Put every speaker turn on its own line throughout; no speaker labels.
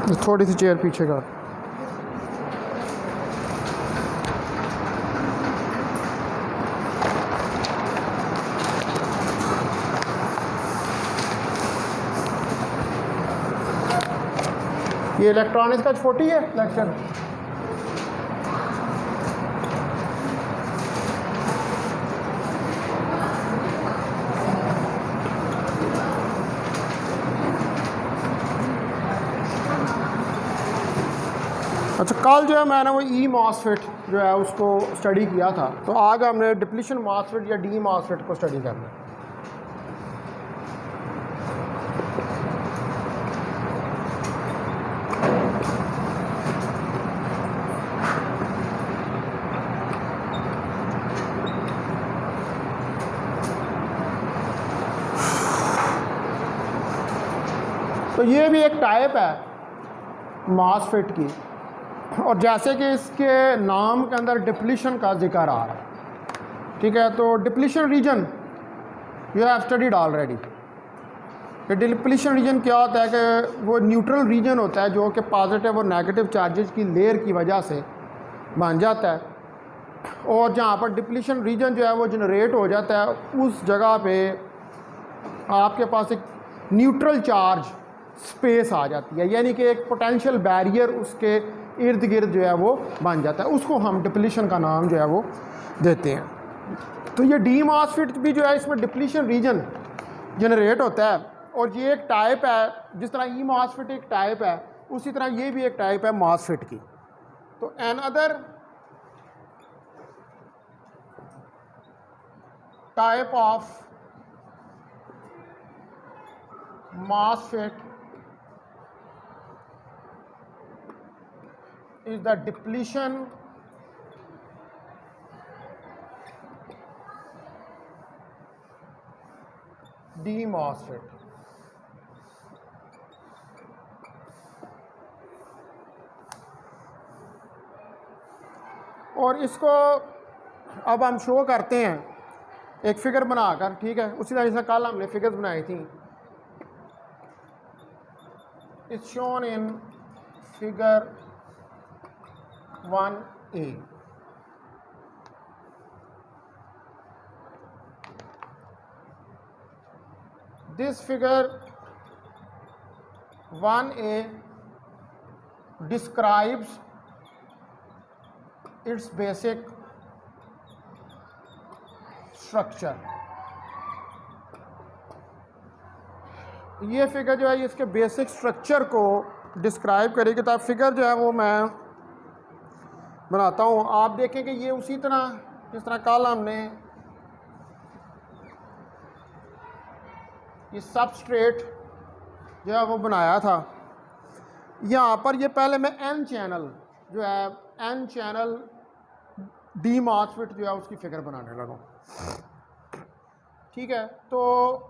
थोड़ी सी चेयर पीछे का। ये इलेक्ट्रॉनिक्स का छोटी है लेक्चर। अच्छा, कल जो है मैंने वो ई मॉसफेट जो है उसको स्टडी किया था, तो आज हमने डिप्लीशन मॉसफेट या डी मॉसफेट को स्टडी करना है। तो ये भी एक टाइप है मॉसफेट की, और जैसे कि इसके नाम के अंदर डिप्लीशन का जिक्र आ रहा है, ठीक है। तो depletion region you have studied already. कि डिप्लीशन रीजन क्या होता है कि वो न्यूट्रल रीजन होता है जो कि पॉजिटिव और नेगेटिव चार्जेस की लेयर की वजह से बन जाता है, और जहाँ पर डिप्लीशन रीजन जो है वो जनरेट हो जाता है उस जगह पे आपके पास एक न्यूट्रल चार्ज स्पेस आ जाती है, यानी कि एक पोटेंशियल बैरियर उसके इर्द गिर्द जो है वो बन जाता है। उसको हम डिप्लीशन का नाम जो है वो देते हैं। तो ये डी मॉसफेट भी जो है इसमें डिप्लीशन रीजन जनरेट होता है, और ये एक टाइप है। जिस तरह ई मॉसफेट एक टाइप है, उसी तरह ये भी एक टाइप है मॉसफेट की। तो another type of MOSFET is the depletion D MOSFET. और इसको अब हम शो करते हैं एक फिगर बनाकर, ठीक है। उसी तरह जैसे कल हमने फिगर्स बनाई थी। It's shown in figure 1A. This figure 1A describes its basic structure. ये फिगर जो है इसके बेसिक स्ट्रक्चर को डिस्क्राइब करेगी। तो फिगर जो है वो मैं बनाता हूँ। आप देखें कि ये उसी तरह जिस तरह कल हमने ये सबस्ट्रेट जो है वो बनाया था, यहाँ पर ये पहले मैं एन चैनल जो है एन चैनल डी मॉसफेट जो है उसकी फिगर बनाने लगा, ठीक है। तो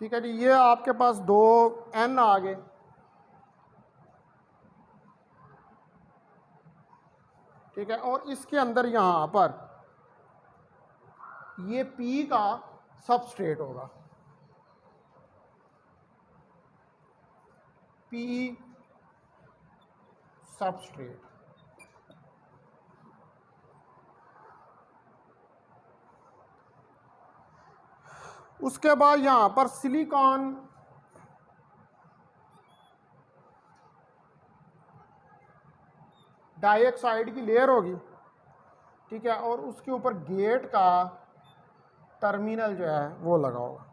ठीक है जी, ये आपके पास दो एन आ गए, ठीक है। और इसके अंदर यहाँ पर ये पी का सबस्ट्रेट होगा, पी सबस्ट्रेट। उसके बाद यहाँ पर सिलिकॉन डाइऑक्साइड की लेयर होगी, ठीक है। और उसके ऊपर गेट का टर्मिनल जो है वो लगा होगा,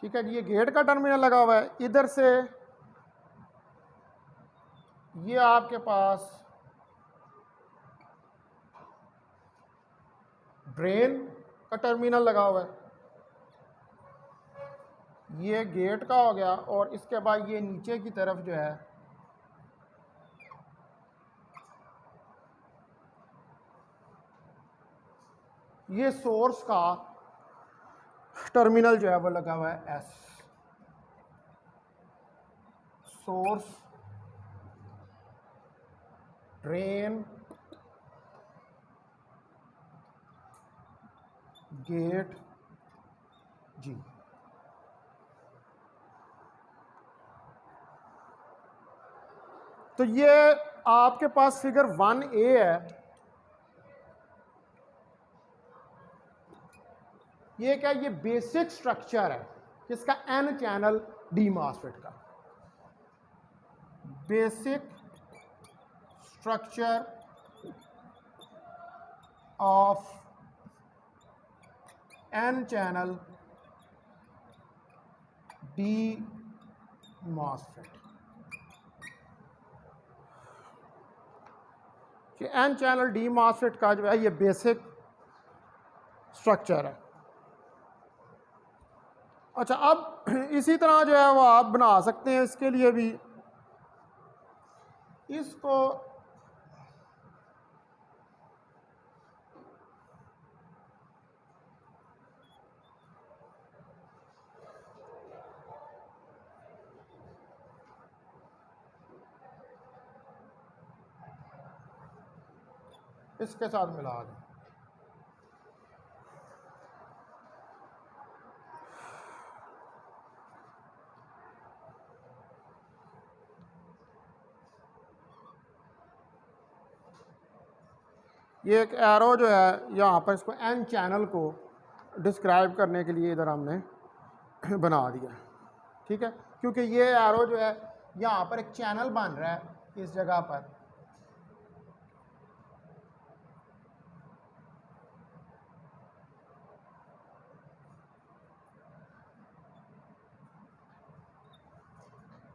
ठीक है जी। ये गेट का टर्मिनल लगा हुआ है। इधर से ये आपके पास ड्रेन का टर्मिनल लगा हुआ है, ये गेट का हो गया। और इसके बाद ये नीचे की तरफ जो है ये सोर्स का टर्मिनल जो है वो लगा हुआ है एस, सोर्स, ड्रेन, गेट, जी। तो ये आपके पास फिगर 1A है। ये क्या, ये बेसिक स्ट्रक्चर है किसका, एन चैनल डी मॉसफेट का। Basic structure of N channel D MOSFET. N channel D MOSFET का जो है ये बेसिक स्ट्रक्चर है। अच्छा, अब इसी तरह जो है वो आप बना सकते हैं इसके लिए भी, इसको इसके साथ मिला दें। ये एक एरो जो है यहाँ पर, इसको एन चैनल को डिस्क्राइब करने के लिए इधर हमने बना दिया, ठीक है। क्योंकि ये एरो जो है यहाँ पर एक चैनल बन रहा है इस जगह पर,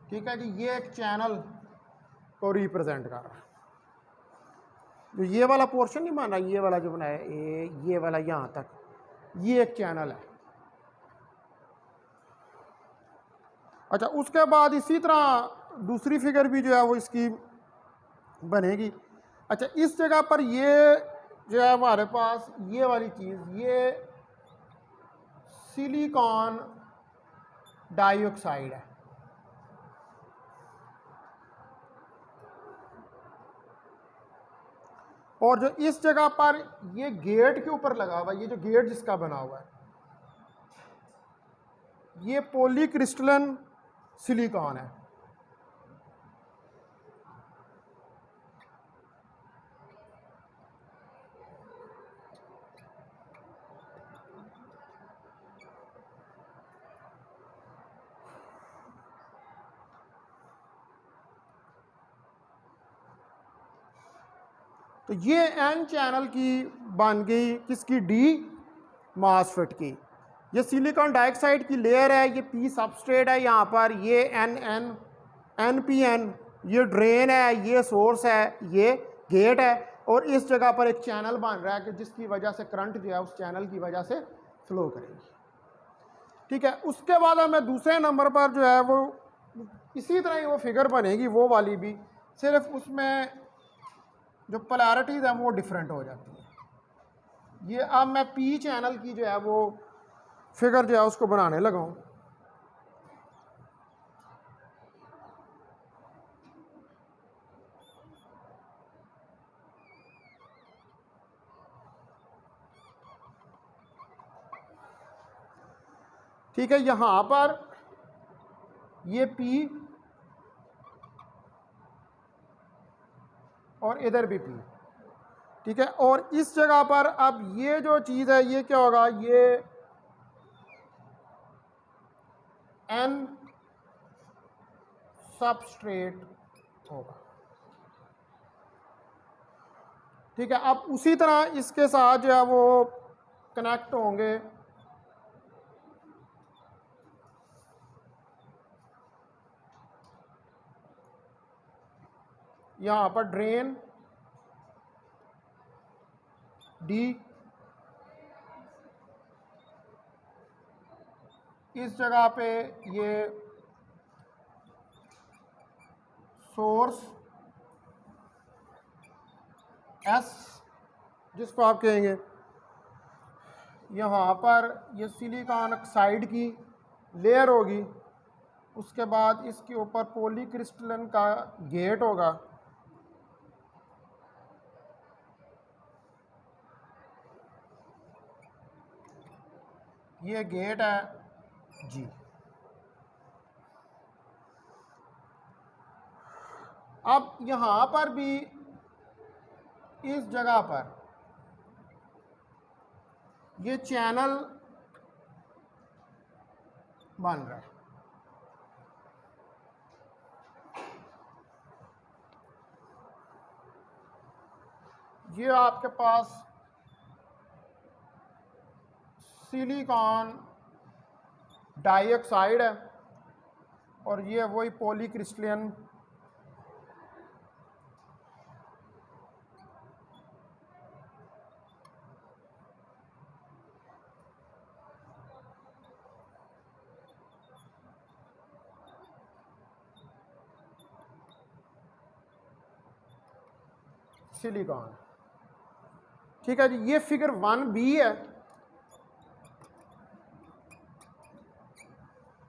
ठीक है जी। ये एक चैनल को रिप्रेजेंट कर रहा है। जो ये वाला पोर्शन नहीं बन रहा, ये वाला जो बनाया ये वाला यहाँ तक, ये एक चैनल है। अच्छा, उसके बाद इसी तरह दूसरी फिगर भी जो है वो इसकी बनेगी। अच्छा, इस जगह पर ये जो है हमारे पास ये वाली चीज़, ये सिलिकॉन डाइऑक्साइड है। और जो इस जगह पर ये गेट के ऊपर लगा हुआ है, ये जो गेट जिसका बना हुआ है, ये पॉलीक्रिस्टलन सिलिकॉन है। तो ये एन चैनल की बन गई किसकी, डी मॉसफेट की। ये सिलिकॉन डाइऑक्साइड की लेयर है, ये पी सबस्ट्रेट है यहाँ पर, ये एन पी एन, ये ड्रेन है, ये सोर्स है, ये गेट है। और इस जगह पर एक चैनल बन रहा है कि जिसकी वजह से करंट जो है उस चैनल की वजह से फ्लो करेगी, ठीक है। उसके बाद हमें दूसरे नंबर पर जो है वो इसी तरह ही वो फिगर बनेगी, वो वाली भी, सिर्फ उसमें जो पोलैरिटीज़ हैं वो डिफरेंट हो जाती है। ये अब मैं पी चैनल की जो है वो फिगर जो है उसको बनाने लगा हूँ। ठीक है, यहाँ पर ये पी और इधर भी पी, ठीक है। और इस जगह पर अब ये जो चीज़ है ये क्या होगा, ये एन सबस्ट्रेट होगा, ठीक है। अब उसी तरह इसके साथ जो है वो कनेक्ट होंगे यहाँ पर ड्रेन डी, इस जगह पे ये सोर्स एस जिसको आप कहेंगे, यहाँ पर ये सिलिकॉन ऑक्साइड की लेयर होगी, उसके बाद इसके ऊपर पॉलीक्रिस्टलन का गेट होगा, ये गेट है जी। अब यहाँ पर भी इस जगह पर ये चैनल बन रहा है। ये आपके पास सिलिकॉन डाइऑक्साइड है और ये वही पॉलीक्रिस्टलन सिलिकॉन। ठीक है जी, ये फिगर 1b है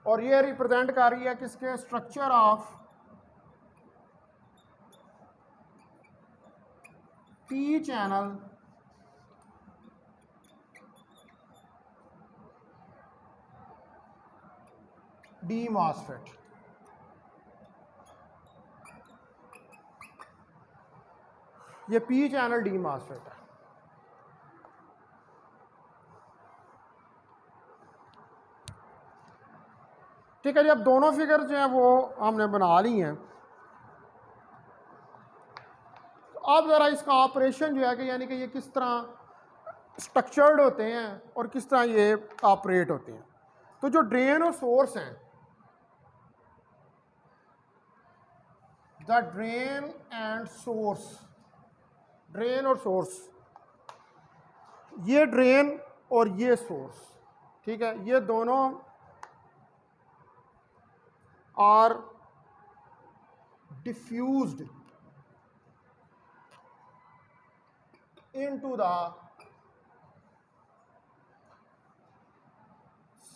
और ये रिप्रेजेंट कर रही है किसके structure of P channel D MOSFET. ये पी चैनल डी मॉसफेट है। ठीक है जी, अब दोनों फिगर जो हैं वो हमने बना ली हैं। अब ज़रा इसका ऑपरेशन जो है कि यानी कि ये किस तरह स्ट्रक्चर्ड होते हैं और किस तरह ये ऑपरेट होते हैं। तो जो ड्रेन और सोर्स हैं, the drain and source, drain और सोर्स, ये ड्रेन और ये सोर्स, ठीक है, ये दोनों are diffused into the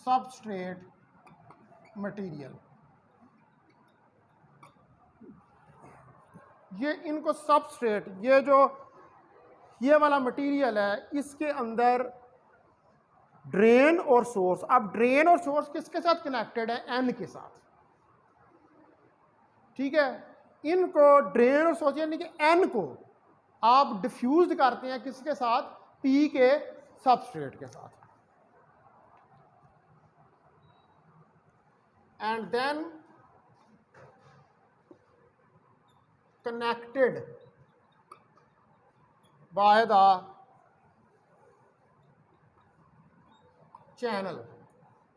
substrate material। ये इनको सबस्ट्रेट, ये जो ये वाला मटेरियल है इसके अंदर ड्रेन और सोर्स, अब ड्रेन और सोर्स किसके साथ कनेक्टेड है? एन के साथ। ठीक है, इनको ड्रेन और सोर्स यानी कि एन को आप डिफ्यूज करते हैं किसके साथ? पी के सबस्ट्रेट के साथ। And then connected by the channel,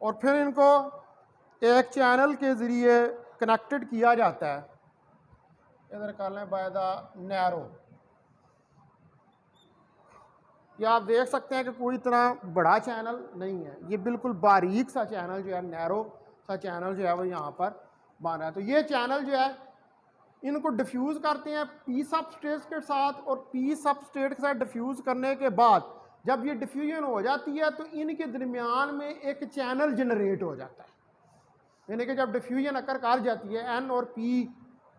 और फिर इनको एक चैनल के ज़रिए कनेक्टेड किया जाता है, इधर कर लें बाय द नैरो। या आप देख सकते हैं कि कोई इतना बड़ा चैनल नहीं है, ये बिल्कुल बारीक सा चैनल जो है, नैरो सा चैनल जो है वो यहाँ पर बन रहा है। तो ये चैनल जो है इनको डिफ्यूज़ करते हैं पी सबस्ट्रेट के साथ, और पी सबस्ट्रेट के साथ डिफ्यूज़ करने के बाद जब ये डिफ्यूजन हो जाती है तो इनके दरमियान में एक चैनल जनरेट हो जाता है। यानी कि जब डिफ्यूजन अकर कर जाती है, एन और पी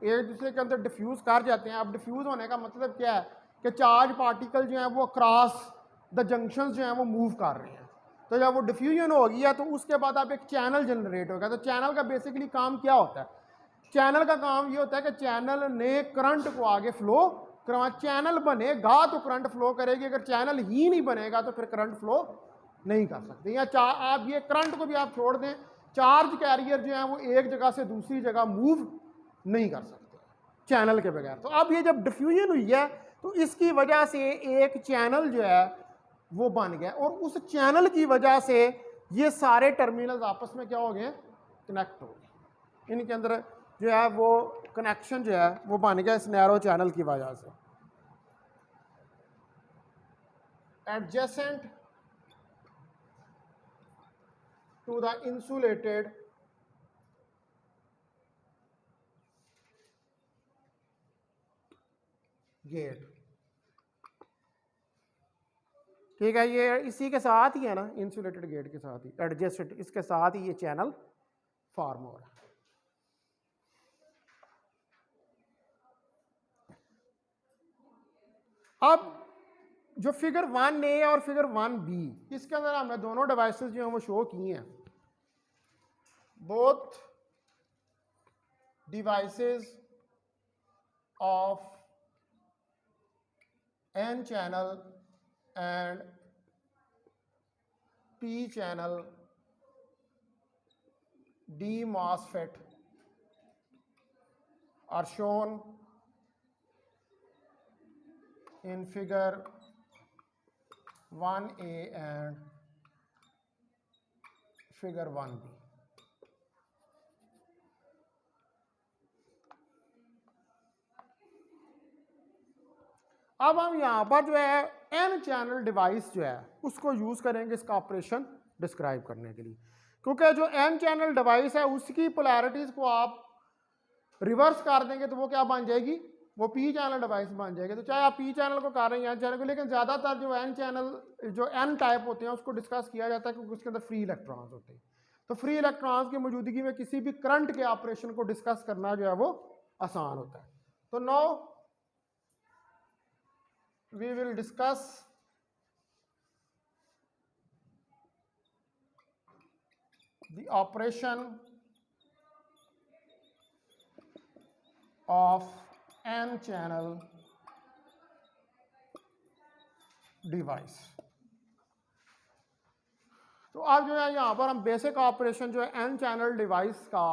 एक दूसरे के अंदर डिफ्यूज़ कर जाते हैं। अब डिफ्यूज़ होने का मतलब क्या है कि चार्ज पार्टिकल जो हैं वो क्रॉस द जंक्शंस जो हैं वो मूव कर रहे हैं। तो जब वो डिफ्यूजन हो गया तो उसके बाद अब एक चैनल जनरेट होगा। तो चैनल का बेसिकली काम क्या होता है? चैनल का काम ये होता है कि चैनल ने करंट को आगे फ्लो करवा, चैनल बनेगा तो करंट फ्लो करेगी, अगर चैनल ही नहीं बनेगा तो फिर करंट फ्लो नहीं कर सकते। या आप ये करंट को भी आप छोड़ दें, चार्ज कैरियर जो है वो एक जगह से दूसरी जगह मूव नहीं कर सकते चैनल के बगैर। तो अब ये जब डिफ्यूजन हुई है तो इसकी वजह से एक चैनल जो है वो बन गया, और उस चैनल की वजह से ये सारे टर्मिनल्स आपस में क्या हो गए? कनेक्ट हो गए। इनके अंदर जो है वो कनेक्शन जो है वो बन गया इस नैरो चैनल की वजह से। Adjacent to the insulated gate, ठीक है, ये इसी के साथ ही है ना, इंसुलेटेड गेट के साथ ही एडजस्टेड, इसके साथ ही ये चैनल फॉर्म हो रहा है। अब जो फिगर 1A और फिगर 1B, इसके अंदर हमने दोनों डिवाइसेस जो हैं वो शो किए हैं। Both devices of N channel and P channel D MOSFET are shown in figure 1A and figure 1B. अब हम यहाँ पर जो है N चैनल डिवाइस जो है उसको यूज़ करेंगे इसका ऑपरेशन डिस्क्राइब करने के लिए, क्योंकि जो N चैनल डिवाइस है उसकी पोलैरिटीज़ को आप रिवर्स कर देंगे तो वो क्या बन जाएगी, वो P चैनल डिवाइस बन जाएगी। तो चाहे आप P चैनल को कर रहे हैं N चैनल को, लेकिन ज़्यादातर जो N चैनल जो N टाइप होते हैं उसको डिस्कस किया जाता है क्योंकि उसके अंदर फ्री इलेक्ट्रॉन्स होते हैं। तो फ्री इलेक्ट्रॉन्स की मौजूदगी में किसी भी करंट के ऑपरेशन को डिस्कस करना जो है वो आसान होता है। तो now we will discuss the operation of N channel device। तो अब जो है यहाँ पर हम बेसिक ऑपरेशन जो है N चैनल डिवाइस का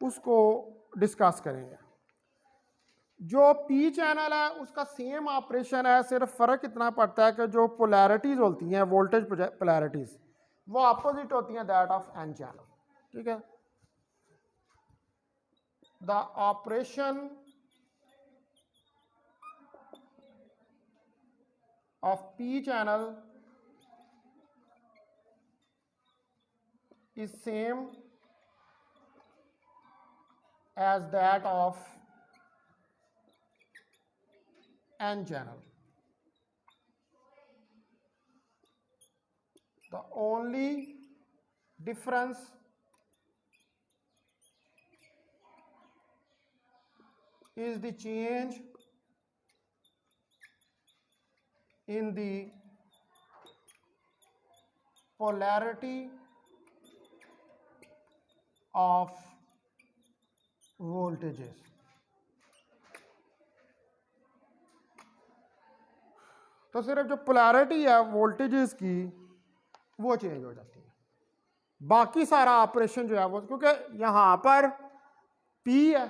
उसको डिस्कस करेंगे। जो P चैनल है उसका सेम ऑपरेशन है, सिर्फ फ़र्क इतना पड़ता है कि जो पोलैरिटीज़ होती हैं, वोल्टेज पोलैरिटीज़, वो अपोजिट होती हैं दैट ऑफ N चैनल। ठीक है, the operation of P channel is same as that of N channel. The only difference is the change in the polarity of voltages। तो सिर्फ जो पोलैरिटी है voltages की वो चेंज हो जाती है, बाकी सारा ऑपरेशन जो है वो, क्योंकि यहाँ पर P है,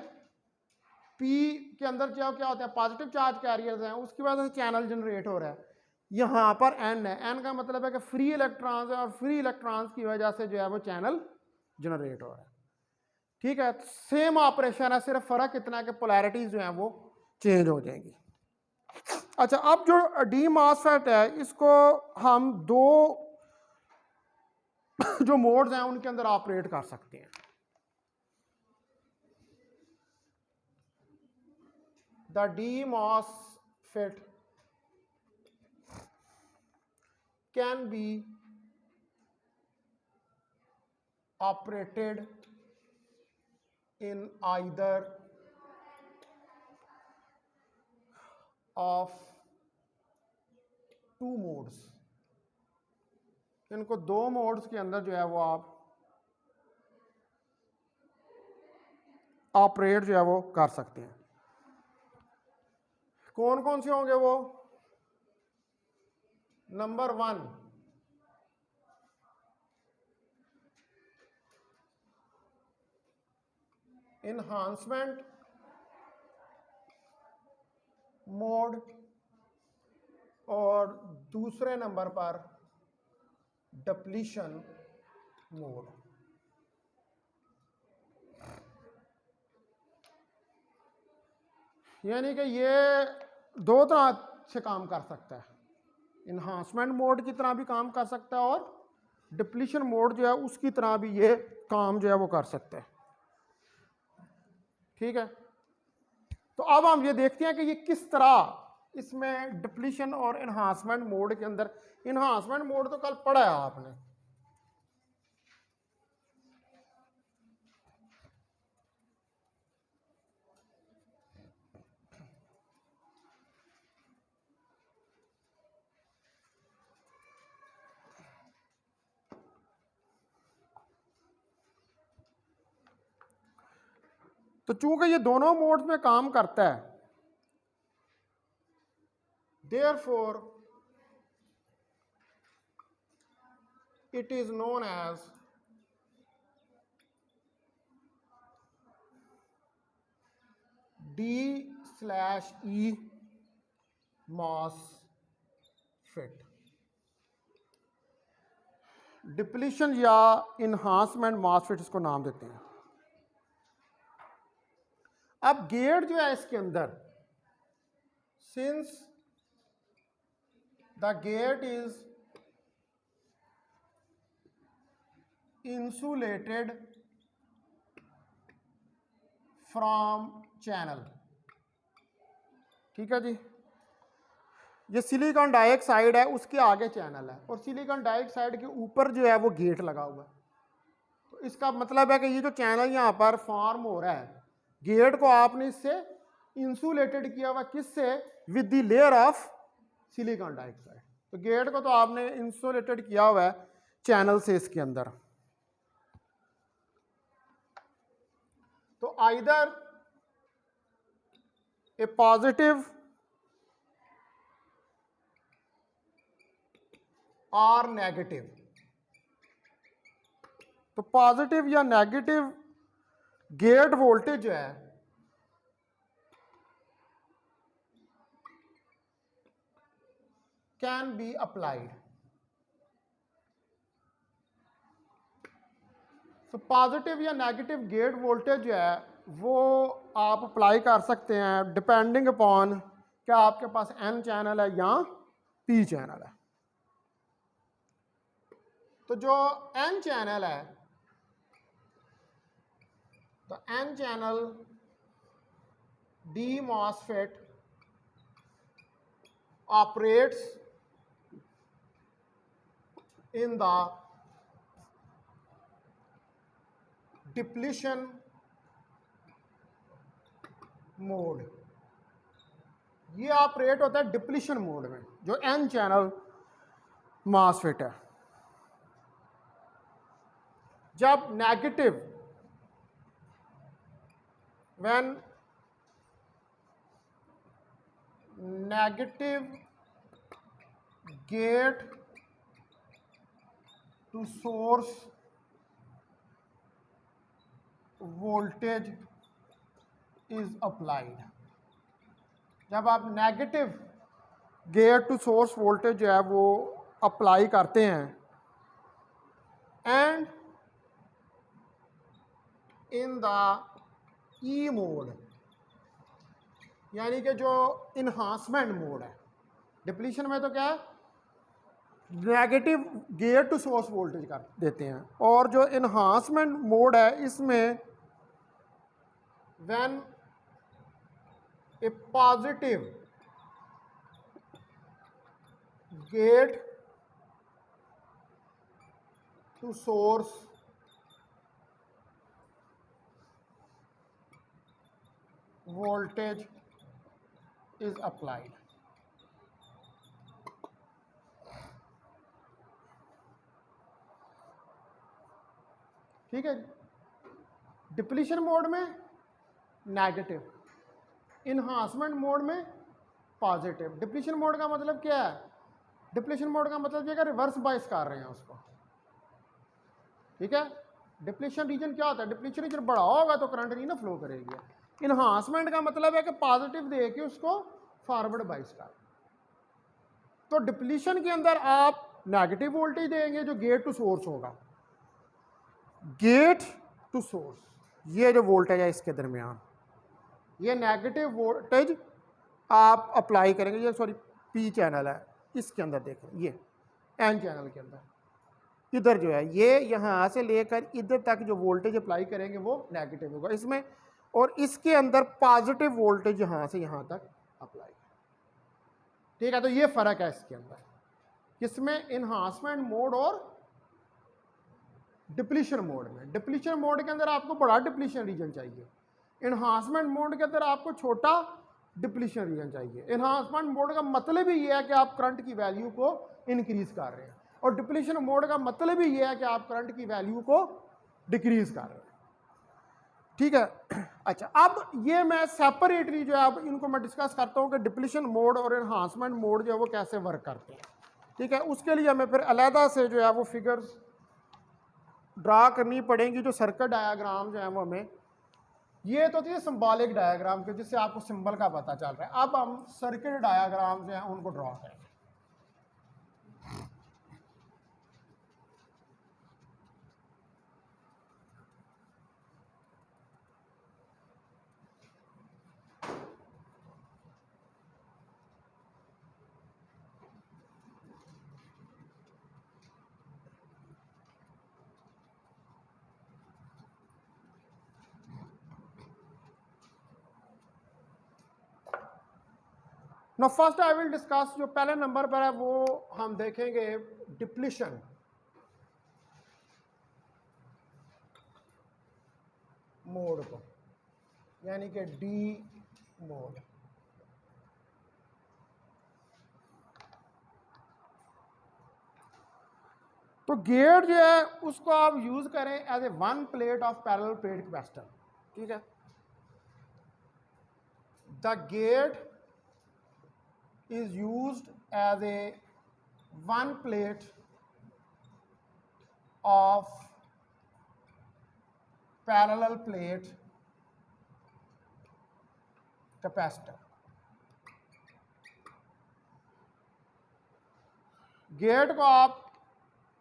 P के अंदर क्या क्या होता है, पॉजिटिव चार्ज कैरियर्स हैं, उसकी वजह से चैनल जनरेट हो रहा है। यहाँ पर N है, N का मतलब है कि फ्री इलेक्ट्रॉन्स है और फ्री इलेक्ट्रॉन्स की वजह से जो है वो चैनल जनरेट हो रहा है। ठीक है, सेम ऑपरेशन है, सिर्फ फ़र्क इतना है कि पोलैरिटीज़ जो हैं वो चेंज हो जाएंगी। अच्छा, अब जो डी मॉसफेट है इसको हम दो जो मोड्स हैं उनके अंदर ऑपरेट कर सकते हैं। The D MOSFET can be operated in either of two modes। इनको दो मोड्स के अंदर जो है वो आप ऑपरेट जो है वो कर सकते हैं। कौन कौन से होंगे वो? नंबर 1, इन्हांसमेंट मोड, और दूसरे नंबर पर डिप्लीशन मोड। यानी कि ये दो तरह से काम कर सकता है, इन्हांसमेंट मोड की तरह भी काम कर सकता है और डिप्लीशन मोड जो है उसकी तरह भी ये काम जो है वो कर सकता है। ठीक है, तो अब हम ये देखते हैं कि ये किस तरह इसमें डिप्लीशन और इन्हांसमेंट मोड के अंदर, इन्हांसमेंट मोड तो कल पढ़ा है आपने, तो चूंकि ये दोनों मोड्स में काम करता है, therefore it is known as D/E MOSFET। Depletion या इन्हांसमेंट मॉसफेट इसको नाम देते हैं। अब गेट जो है इसके अंदर, since the gate is insulated from channel, ठीक है जी, ये सिलिकॉन डाइऑक्साइड है, उसके आगे चैनल है और सिलिकॉन डाइऑक्साइड के ऊपर जो है वो गेट लगा हुआ है। तो इसका मतलब है कि ये जो चैनल यहाँ पर फॉर्म हो रहा है, गेट को आपने इससे इंसुलेटेड किया हुआ, किससे? With the layer of silicon dioxide. तो गेट को तो आपने इंसुलेटेड किया हुआ है चैनल से इसके अंदर। तो आइदर ए पॉजिटिव और नेगेटिव, तो पॉजिटिव या नेगेटिव गेट वोल्टेज जो है कैन बी अप्लाइड। तो पॉजिटिव या नेगेटिव गेट वोल्टेज जो है वो आप अप्लाई कर सकते हैं डिपेंडिंग अपॉन क्या आपके पास N चैनल है या P चैनल है। तो जो N चैनल है, तो N channel D MOSFET operates in the depletion mode. ये ऑपरेट होता है डिप्लीशन मोड में, जो N चैनल मॉसफेट है। जब negative, when negative gate to source voltage is applied, जब आप negative gate to source voltage जो है वो अप्लाई करते हैं, and in the E mode, यानी कि जो इन्हांसमेंट मोड है, डिप्लीशन में तो क्या है, negative gate to source voltage कर देते हैं, और जो इन्हांसमेंट मोड है इसमें when a positive gate to source voltage is applied. ठीक है, डिप्लीशन मोड में नेगेटिव, इन्हांसमेंट मोड में पॉजिटिव। डिप्लीशन मोड का मतलब क्या है? डिप्लीशन मोड का मतलब ये कि रिवर्स बाइस कर रहे हैं उसको। ठीक है, डिप्लीशन रीजन क्या होता है? डिप्लीशन रीजन बड़ा होगा तो करंट नहीं ना फ्लो करेगी। इन्हांसमेंट का मतलब है कि पॉजिटिव दे के उसको फॉरवर्ड बाइस कर। तो डिप्लीशन के अंदर आप नेगेटिव वोल्टेज देंगे जो गेट टू सोर्स होगा, गेट टू सोर्स, ये जो वोल्टेज है इसके दरमियान, ये नेगेटिव वोल्टेज आप अप्लाई करेंगे। ये सॉरी पी चैनल है, इसके अंदर देखें, ये एन चैनल के अंदर इधर जो है, ये यहाँ से लेकर इधर तक जो वोल्टेज अप्लाई करेंगे वो नेगेटिव होगा इसमें, और इसके अंदर पॉजिटिव वोल्टेज यहाँ से यहाँ तक अप्लाई। ठीक है, तो ये फ़र्क है इसके अंदर, किसमें, इन्हांसमेंट मोड और डिप्लीशन मोड में। डिप्लीशन मोड के अंदर आपको बड़ा डिप्लीशन रीजन चाहिए, इन्हांसमेंट मोड के अंदर आपको छोटा डिप्लीशन रीजन चाहिए। इन्हांसमेंट मोड का मतलब ही ये है कि आप करंट की वैल्यू को इंक्रीज कर रहे हैं, और डिप्लीशन मोड का मतलब ही ये है कि आप करंट की वैल्यू को डिक्रीज कर रहे हैं। ठीक है, अच्छा, अब ये मैं सेपरेटली जो है अब इनको मैं डिस्कस करता हूँ कि डिप्लीशन मोड और इन्हांसमेंट मोड जो है वो कैसे वर्क करते हैं। ठीक है, उसके लिए हमें फिर अलहदा से जो है वो फिगर्स ड्रा करनी पड़ेंगी, जो सर्किट डायग्राम जो है वो हमें, ये तो थी सिंबॉलिक डायग्राम के जिससे आपको सिंबल का पता चल रहा है। अब हम सर्किट डायग्राम जो है उनको ड्रा करेंगे। No first I will discuss, जो पहले नंबर पर है वो हम देखेंगे डिप्लीशन मोड को, यानी कि डी मोड। तो गेट जो है उसको आप यूज करें as a one plate of parallel plate capacitor. ठीक है, the gate is used as a one plate of parallel plate capacitor। Gate को आप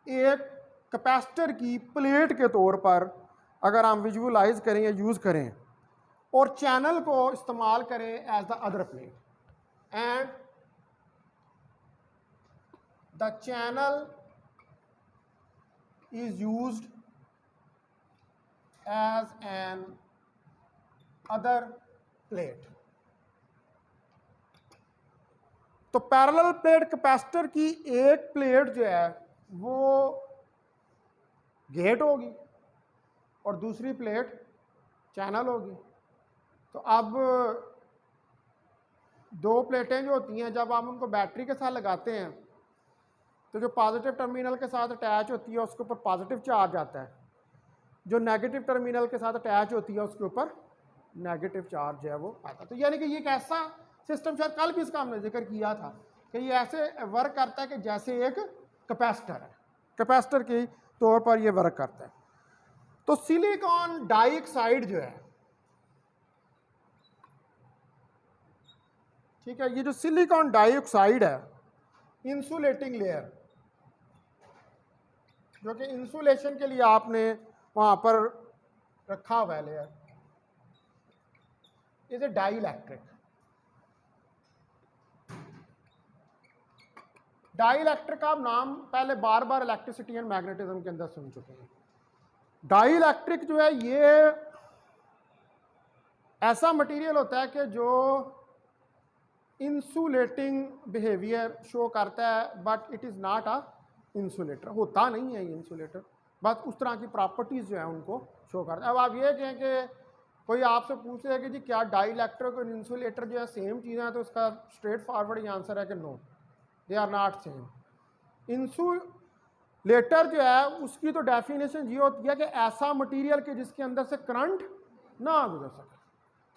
एक कैपेसिटर की प्लेट के तौर पर अगर हम विजुअलाइज करें या यूज करें, और चैनल को इस्तेमाल करें as the other plate, and the channel is used as an other plate। तो पैरेलल प्लेट कैपेसिटर की एक प्लेट जो है वो गेट होगी और दूसरी प्लेट चैनल होगी। तो अब दो प्लेटें जो होती हैं जब आप उनको बैटरी के साथ लगाते हैं तो जो पॉजिटिव टर्मिनल के साथ अटैच होती है उसके ऊपर पॉजिटिव चार्ज आता है, जो नेगेटिव टर्मिनल के साथ अटैच होती है उसके ऊपर नेगेटिव चार्ज है वो आता है। तो यानी कि ये एक ऐसा सिस्टम, शायद कल भी इसका हमने जिक्र किया था कि ये ऐसे वर्क करता है कि जैसे एक कैपेसिटर है, कैपेसिटर के तौर पर ये वर्क करता है। तो सिलिकॉन डाइऑक्साइड जो है, ठीक है, ये जो सिलिकॉन डाइऑक्साइड है, इंसुलेटिंग लेयर, जो कि इंसुलेशन के लिए आपने वहां पर रखा हुआ है layer, is a dielectric. Dielectric का आप नाम पहले बार बार इलेक्ट्रिसिटी एंड मैग्नेटिज्म के अंदर सुन चुके हैं। डाइइलेक्ट्रिक जो है ये ऐसा मटेरियल होता है कि जो इंसुलेटिंग बिहेवियर शो करता है, but it is not a insulator, होता नहीं है ये इंसुलेटर, बस उस तरह की प्रॉपर्टीज़ जो है उनको शो करता है। अब आप ये कहें कि कोई आपसे पूछ रहे कि जी क्या डाइइलेक्ट्रिक और इंसुलेटर जो है सेम चीज़ें हैं, तो उसका स्ट्रेट फॉरवर्ड ये आंसर है कि no, they are not same. Insulator जो है उसकी तो डेफिनेशन ये होती है कि ऐसा मटीरियल कि जिसके अंदर से करंट ना गुजर सके।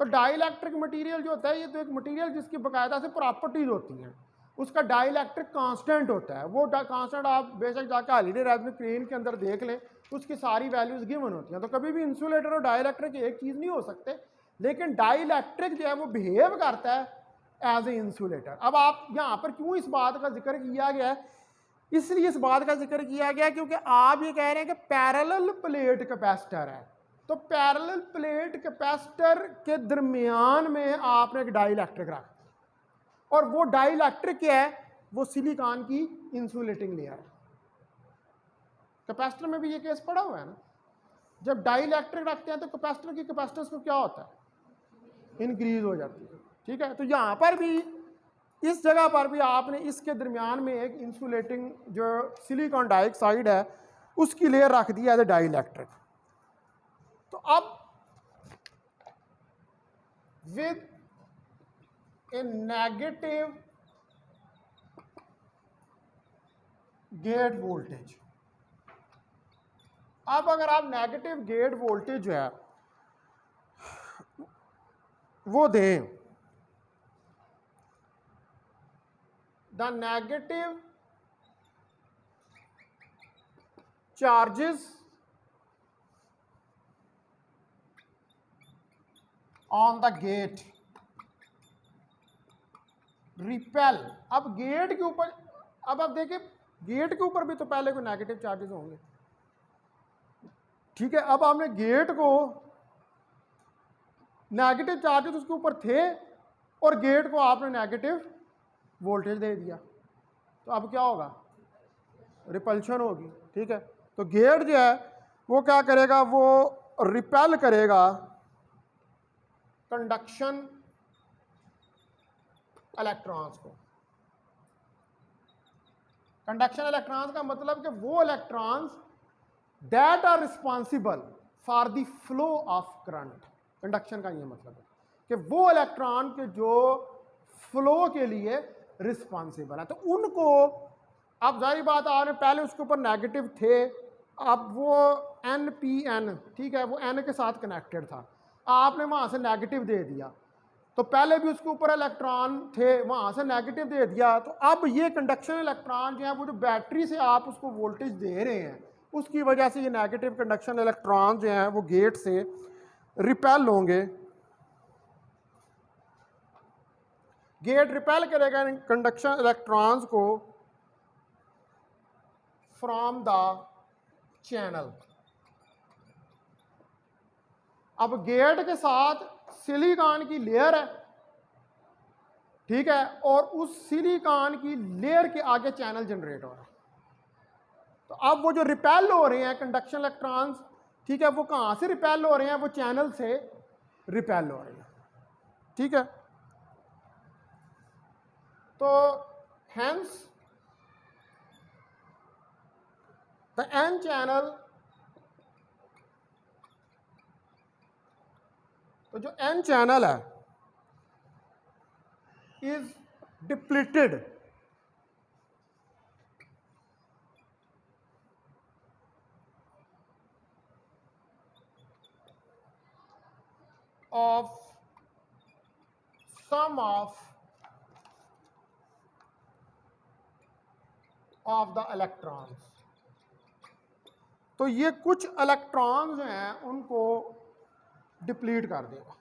तो डाइइलेक्ट्रिक मटेरियल जो होता है ये तो एक मटेरियल जिसकी बाकायदा से प्रॉपर्टीज होती हैं, उसका डाइइलेक्ट्रिक कांस्टेंट होता है। वो कांस्टेंट आप बेशक जाकर हॉलीडे राइजमेंट क्रेन के अंदर देख लें, उसकी सारी वैल्यूज गिवन होती हैं। तो कभी भी इंसुलेटर और डाइइलेक्ट्रिक एक चीज़ नहीं हो सकते, लेकिन डाइइलेक्ट्रिक जो है वो बिहेव करता है एज ए इंसुलेटर। अब आप यहाँ पर क्यों इस बात का जिक्र किया गया है, इसलिए इस बात का जिक्र किया गया क्योंकि आप ये कह रहे हैं कि पैरेलल प्लेट कैपेसिटर है, तो पैरेलल प्लेट कैपेसिटर के दरमियान में आपने एक डाइइलेक्ट्रिक रखा, और वो डाइइलेक्ट्रिक क्या है, वो सिलिकॉन की इंसुलेटिंग लेयर है। कैपेसिटर में भी ये केस पड़ा हुआ है ना, जब डाइइलेक्ट्रिक रखते हैं तो कैपेसिटर की कैपेसिटेंस को क्या होता है, इंक्रीज हो जाती है। ठीक है, तो यहां पर भी इस जगह पर भी आपने इसके दरमियान में एक इंसुलेटिंग जो सिलिकॉन डाइऑक्साइड है उसकी लेयर रख दी एज ए डाइइलेक्ट्रिक। तो अब with a negative gate voltage, अब अगर आप नेगेटिव गेट वोल्टेज जो है वो then, the negative charges on the gate repel. अब गेट के ऊपर, अब आप देखिए गेट के ऊपर भी तो पहले कोई नेगेटिव चार्जेस होंगे, ठीक है। अब आपने गेट को नेगेटिव चार्जेस उसके ऊपर थे और गेट को आपने नेगेटिव वोल्टेज दे दिया, तो अब क्या होगा, रिपल्शन होगी, ठीक है। तो गेट जो है वो क्या करेगा, वो रिपेल करेगा कंडक्शन इलेक्ट्रॉन्स को। कंडक्शन इलेक्ट्रॉन्स का मतलब कि वो electrons that are responsible for the flow of current. Conduction का ये मतलब है कि वो इलेक्ट्रॉन के जो फ्लो के लिए रिस्पॉन्सिबल है, तो उनको, अब जाहिर बात आपने पहले उसके ऊपर नेगेटिव थे, अब वो NPN, ठीक है, वो N के साथ कनेक्टेड था, आपने वहां से नेगेटिव दे दिया, तो पहले भी उसके ऊपर इलेक्ट्रॉन थे, वहां से नेगेटिव दे दिया, तो अब ये कंडक्शन इलेक्ट्रॉन जो है वो जो बैटरी से आप उसको वोल्टेज दे रहे हैं उसकी वजह से ये नेगेटिव कंडक्शन इलेक्ट्रॉन जो हैं वो गेट से रिपेल होंगे। गेट रिपेल करेगा कंडक्शन इलेक्ट्रॉन्स को फ्रॉम द चैनल। अब गेट के साथ सिलिकॉन की लेयर है, ठीक है, और उस सिलिकॉन की लेयर के आगे चैनल जनरेट हो रहा है। तो अब वो जो रिपेल हो रहे हैं कंडक्शन इलेक्ट्रॉन्स, ठीक है, वो कहां से रिपेल हो रहे हैं, वो चैनल से रिपेल हो रहे हैं, ठीक है। तो हेंस द N चैनल, तो जो N चैनल है is depleted of sum of the electrons। तो ये कुछ इलेक्ट्रॉन्स जो हैं उनको डिप्लीट कर देगा।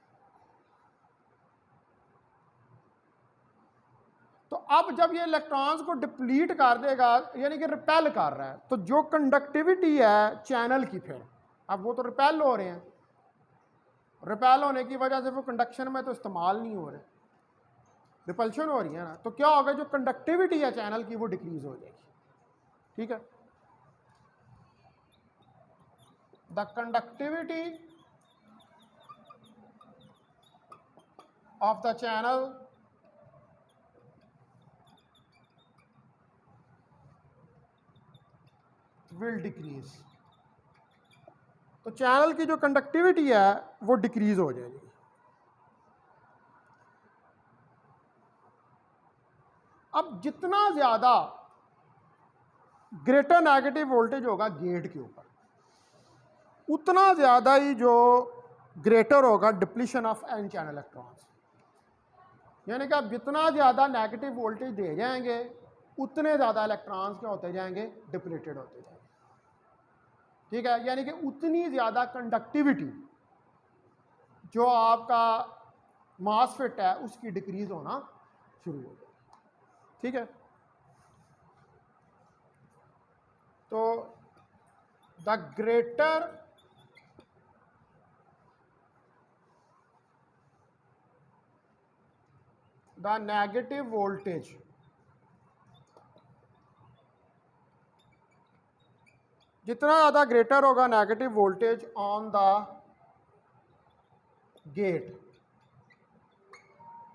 तो अब जब ये इलेक्ट्रॉन्स को डिप्लीट कर देगा, यानी कि रिपेल कर रहा है, तो जो कंडक्टिविटी है चैनल की, फिर अब वो तो रिपेल हो रहे हैं, रिपेल होने की वजह से वो कंडक्शन में तो इस्तेमाल नहीं हो रहे, रिपल्शन हो रही है ना, तो क्या होगा, जो कंडक्टिविटी है चैनल की वो डिक्रीज हो जाएगी, ठीक है। The conductivity of the channel will decrease. तो चैनल की जो कंडक्टिविटी है वो डिक्रीज हो जाएगी। अब जितना ज्यादा ग्रेटर नेगेटिव वोल्टेज होगा गेट के ऊपर, उतना ज्यादा ही जो ग्रेटर होगा depletion of N channel electrons. यानी कि आप जितना ज्यादा नेगेटिव वोल्टेज दे जाएंगे उतने ज्यादा इलेक्ट्रॉन्स क्या होते जाएंगे, डिप्लीटेड होते जाएंगे, ठीक है। यानी कि उतनी ज्यादा कंडक्टिविटी जो आपका मॉसफेट है उसकी डिक्रीज होना शुरू हो जाएगी, ठीक है। तो the greater the negative voltage, जितना ज़्यादा ग्रेटर होगा negative voltage on the gate,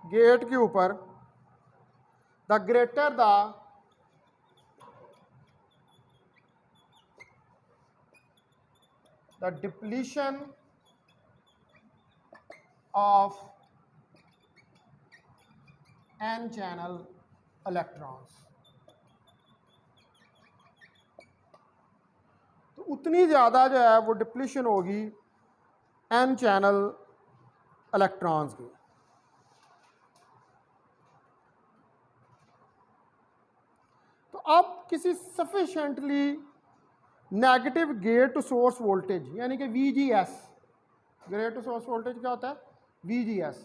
gate के ऊपर, the greater the depletion of n channel electrons, तो उतनी ज़्यादा जो है वो डिप्लीशन होगी n चैनल इलेक्ट्रॉन्स की। तो अब किसी sufficiently negative gate to source voltage यानी कि VGS, gate to source voltage क्या होता है? VGS,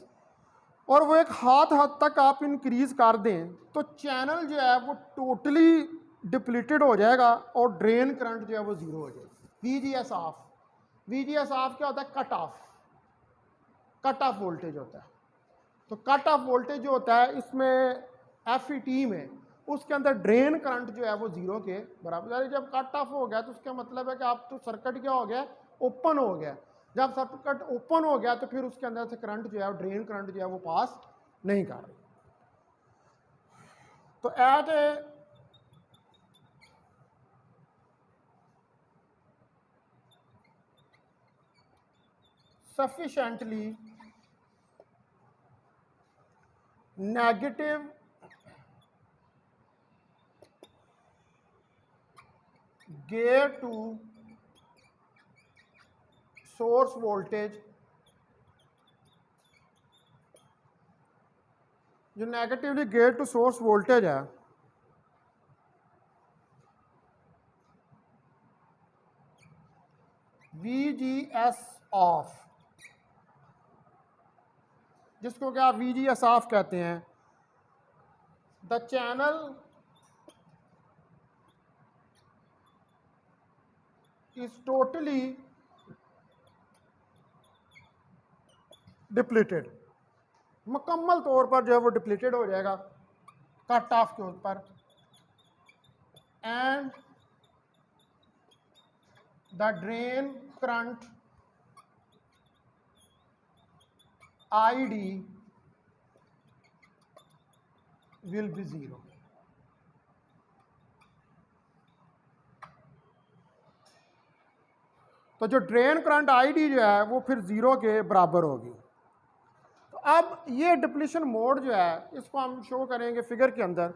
और वो एक हद तक आप इंक्रीज कर दें तो चैनल जो है वो टोटली डिप्लीटेड हो जाएगा और ड्रेन करंट जो है वो ज़ीरो हो जाएगी। VGS ऑफ, VGS ऑफ क्या होता है? कट ऑफ वोल्टेज होता है। तो कट ऑफ वोल्टेज जो होता है इसमें FET में उसके अंदर ड्रेन करंट जो है वो ज़ीरो के बराबर, यानी जब कट ऑफ हो गया तो उसका मतलब है कि आप तो सर्किट क्या हो गया? ओपन हो गया। जब सर्किट ओपन हो गया तो फिर उसके अंदर से करंट जो है ड्रेन करंट जो है वो पास नहीं कर रही। तो at a sufficiently negative gate to source voltage, जो negatively gate to source voltage है VGS ऑफ, जिसको क्या VGS ऑफ कहते हैं, the channel is totally depleted, मुकम्मल तौर पर जो है वो डिप्लीटेड हो जाएगा कट ऑफ के ऊपर, and the drain current ID will be zero। तो जो ड्रेन करंट ID जो है वो फिर ज़ीरो के बराबर होगी। तो अब ये डिप्लीशन मोड जो है इसको हम शो करेंगे फिगर के अंदर।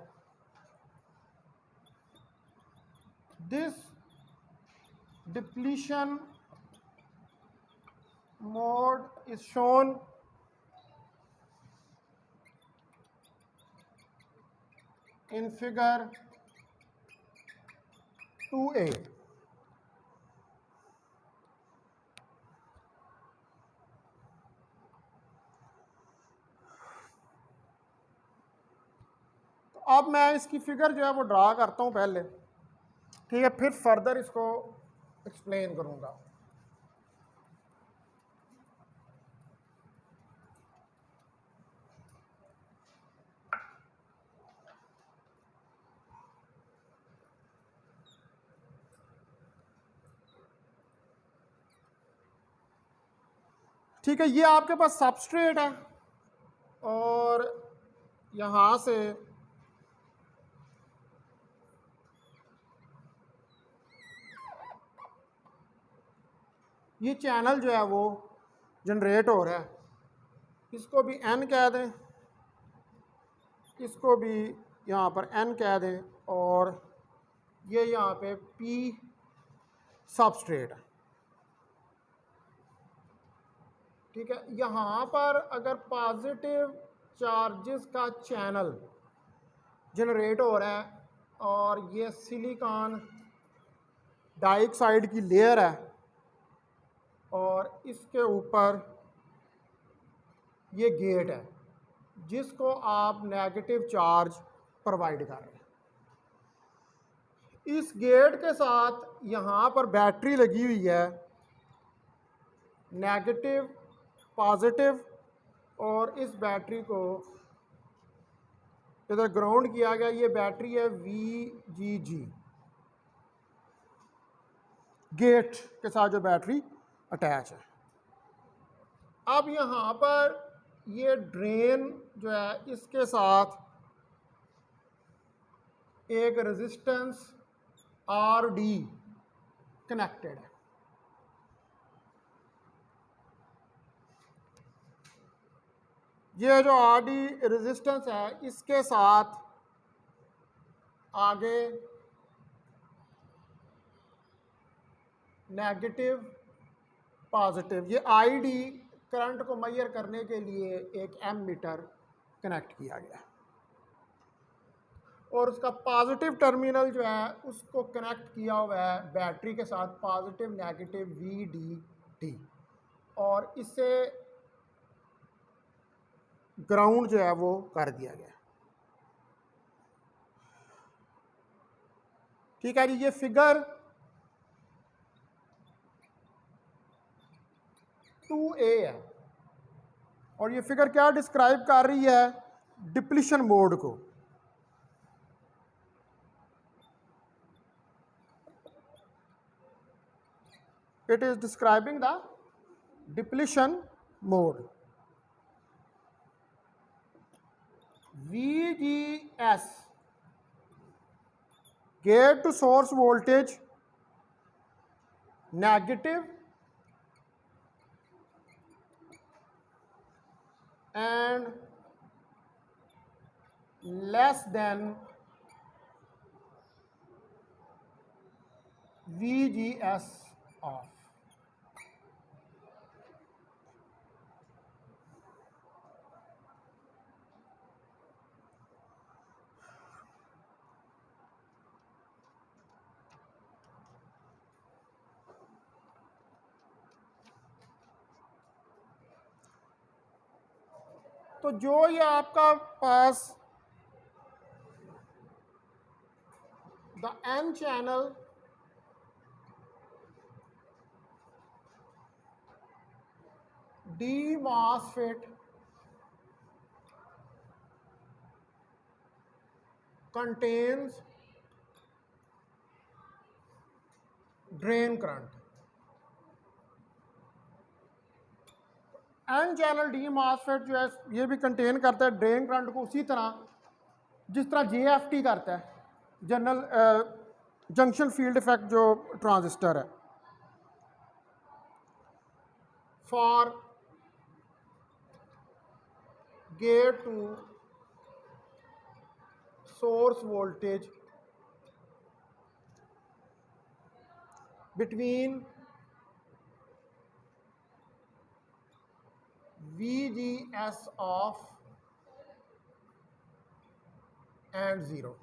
This depletion mode is shown in figure 2A। तो अब मैं इसकी फिगर जो है वो ड्रा करता हूँ पहले, ठीक है, फिर फर्दर इसको एक्सप्लेन करूँगा। ठीक है, ये आपके पास सबस्ट्रेट है और यहाँ से ये चैनल जो है वो जनरेट हो रहा है, इसको भी N कह दें, इसको भी यहाँ पर N कह दें, और ये यहाँ पे P सबस्ट्रेट है। ठीक है, यहाँ पर अगर पॉजिटिव चार्जेस का चैनल जनरेट हो रहा है और ये सिलिकॉन डाइऑक्साइड की लेयर है और इसके ऊपर ये गेट है जिसको आप नेगेटिव चार्ज प्रोवाइड कर रहे हैं। इस गेट के साथ यहाँ पर बैटरी लगी हुई है, नेगेटिव पॉजिटिव, और इस बैटरी को इधर ग्राउंड किया गया। ये बैटरी है VGG, गेट के साथ जो बैटरी अटैच है। अब यहाँ पर ये ड्रेन जो है इसके साथ एक रेजिस्टेंस आर डी कनेक्टेड है। ये जो आर डी रेजिस्टेंस है इसके साथ आगे नेगेटिव पॉजिटिव, ये आई डी करंट को मेजर करने के लिए एक एमीटर कनेक्ट किया गया है और उसका पॉजिटिव टर्मिनल जो है उसको कनेक्ट किया हुआ है बैटरी के साथ, positive negative V D T, और इससे ग्राउंड जो है वो कर दिया गया। ठीक है जी, ये फिगर 2A है और ये फिगर क्या डिस्क्राइब कर रही है? डिप्लीशन मोड को। It is describing the depletion mode. VGS gate to source voltage negative and less than VGS off. तो जो ये आपका पास the N channel D MOSFET contains drain current, N channel D MOSFET जो है ये भी कंटेन करता है ड्रेन करंट को उसी तरह जिस तरह JFT करता है, जनरल जंक्शन फील्ड इफेक्ट जो ट्रांजिस्टर है। For gate to source voltage between VGS off and 0।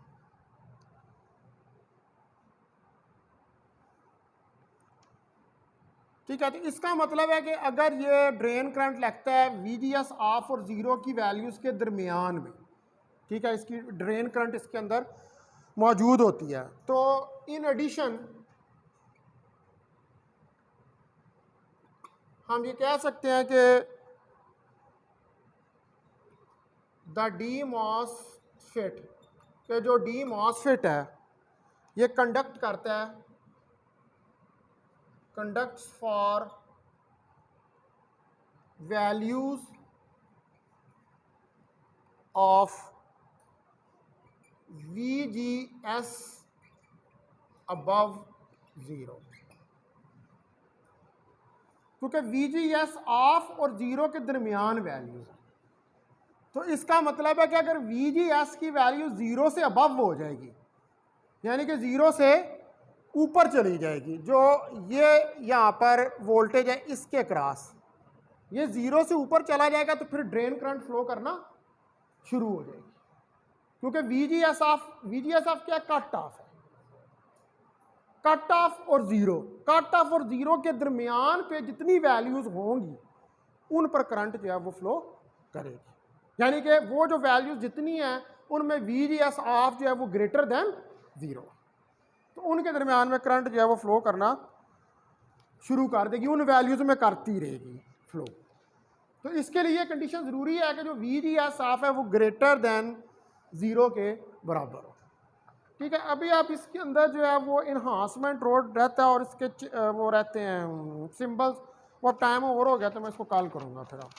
ठीक है, तो इसका मतलब है कि अगर ये ड्रेन करंट लगता है VGS ऑफ और 0 की वैल्यूज़ के दरमियान में, ठीक है, इसकी ड्रेन करंट इसके अंदर मौजूद होती है, तो इन एडिशन हम ये कह सकते हैं कि द डी मॉसफेट के जो डी मॉसफेट है ये कंडक्ट करता है, conducts for values of VGS above 0, क्योंकि VGS ऑफ और 0 के दरमियान वैल्यूज है। तो इसका मतलब है कि अगर VGS की वैल्यू 0 से अबव हो जाएगी, यानी कि 0 से ऊपर चली जाएगी, जो ये यहाँ पर वोल्टेज है इसके क्रॉस, ये 0 से ऊपर चला जाएगा तो फिर ड्रेन करंट फ्लो करना शुरू हो जाएगी, क्योंकि VGS ऑफ क्या, कट ऑफ है। कट ऑफ और 0, कट ऑफ और 0 के दरमियान पे जितनी वैल्यूज़ होंगी उन पर करंट जो है वो फ्लो करेगी, यानी कि वो जो वैल्यूज़ जितनी हैं उनमें VGS ऑफ जो है वो ग्रेटर देन 0, तो उनके दरमियान में करंट जो है वो फ्लो करना शुरू कर देगी, उन वैल्यूज़ में करती रहेगी फ्लो। तो इसके लिए कंडीशन ज़रूरी है कि जो VGS ऑफ है वो ग्रेटर देन 0 के बराबर हो। ठीक है, अभी आप इसके अंदर जो है वो इन्हांसमेंट रोड रहता है और इसके वो रहते हैं सिंबल्स, वो टाइम ओवर हो गया तो मैं इसको कॉल करूँगा फिर आप